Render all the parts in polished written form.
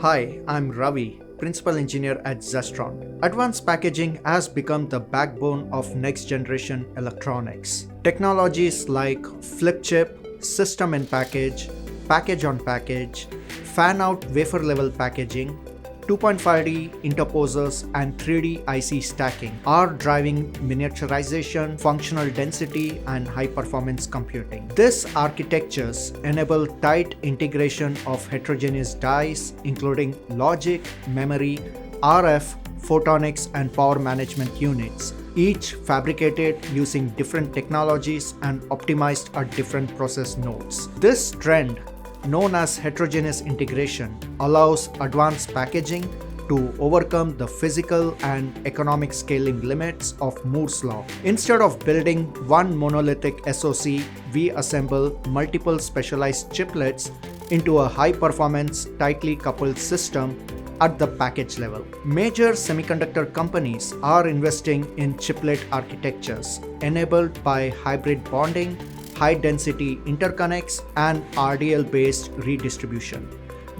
Hi, I'm Ravi, Principal Engineer at ZESTRON. Advanced packaging has become the backbone of next-generation electronics. Technologies like flip chip, system in package, package on package, fan-out wafer-level packaging, 2.5D interposers and 3D IC stacking are driving miniaturization, functional density, and high-performance computing. These architectures enable tight integration of heterogeneous dies, including logic, memory, RF, photonics, and power management units, each fabricated using different technologies and optimized at different process nodes. This trend, known as heterogeneous integration, allows advanced packaging to overcome the physical and economic scaling limits of Moore's law. Instead of building one monolithic SoC, we assemble multiple specialized chiplets into a high-performance, tightly coupled system at the package level. Major semiconductor companies are investing in chiplet architectures enabled by hybrid bonding, high-density interconnects, and RDL-based redistribution.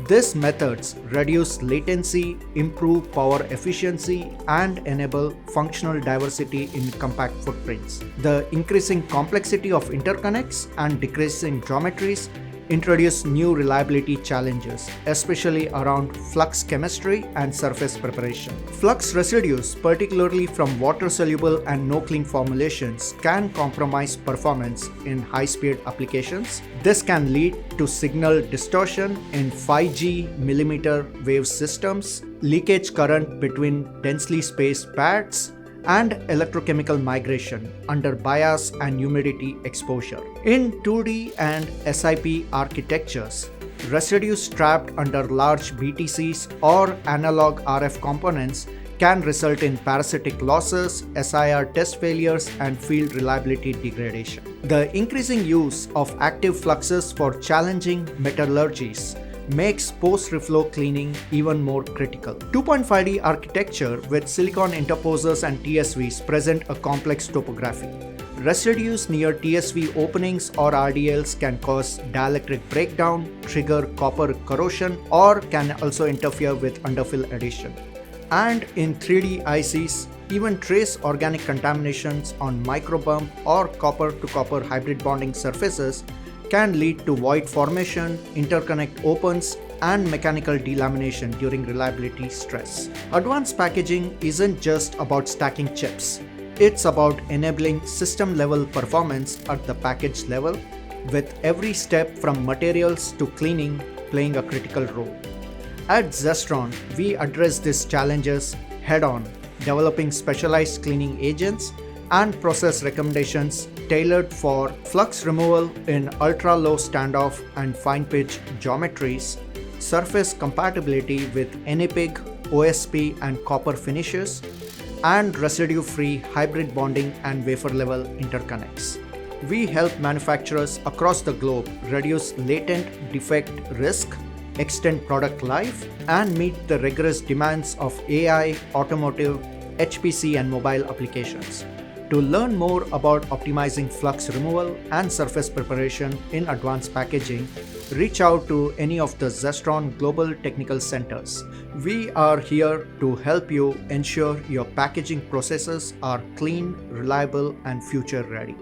These methods reduce latency, improve power efficiency, and enable functional diversity in compact footprints. The increasing complexity of interconnects and decreasing geometries introduce new reliability challenges, especially around flux chemistry and surface preparation. Flux residues, particularly from water-soluble and no-clean formulations, can compromise performance in high-speed applications. This can lead to signal distortion in 5G millimeter wave systems, leakage current between densely spaced pads, and electrochemical migration under bias and humidity exposure. In 2D and SiP architectures, residues trapped under large BTCs or analog RF components can result in parasitic losses, SIR test failures, and field reliability degradation. The increasing use of active fluxes for challenging metallurgies makes post-reflow cleaning even more critical. 2.5D architecture with silicon interposers and TSVs present a complex topography. Residues near TSV openings or RDLs can cause dielectric breakdown, trigger copper corrosion, or can also interfere with underfill addition. And in 3D ICs, even trace organic contaminations on microbump or copper-to-copper hybrid bonding surfaces can lead to void formation, interconnect opens, and mechanical delamination during reliability stress. Advanced packaging isn't just about stacking chips. It's about enabling system-level performance at the package level, with every step from materials to cleaning playing a critical role. At ZESTRON, we address these challenges head-on, developing specialized cleaning agents and process recommendations tailored for flux removal in ultra-low standoff and fine-pitch geometries, surface compatibility with NAPIG, OSP, and copper finishes, and residue-free hybrid bonding and wafer-level interconnects. We help manufacturers across the globe reduce latent defect risk, extend product life, and meet the rigorous demands of AI, automotive, HPC, and mobile applications. To learn more about optimizing flux removal and surface preparation in advanced packaging, reach out to any of the ZESTRON Global Technical Centers. We are here to help you ensure your packaging processes are clean, reliable, and future ready.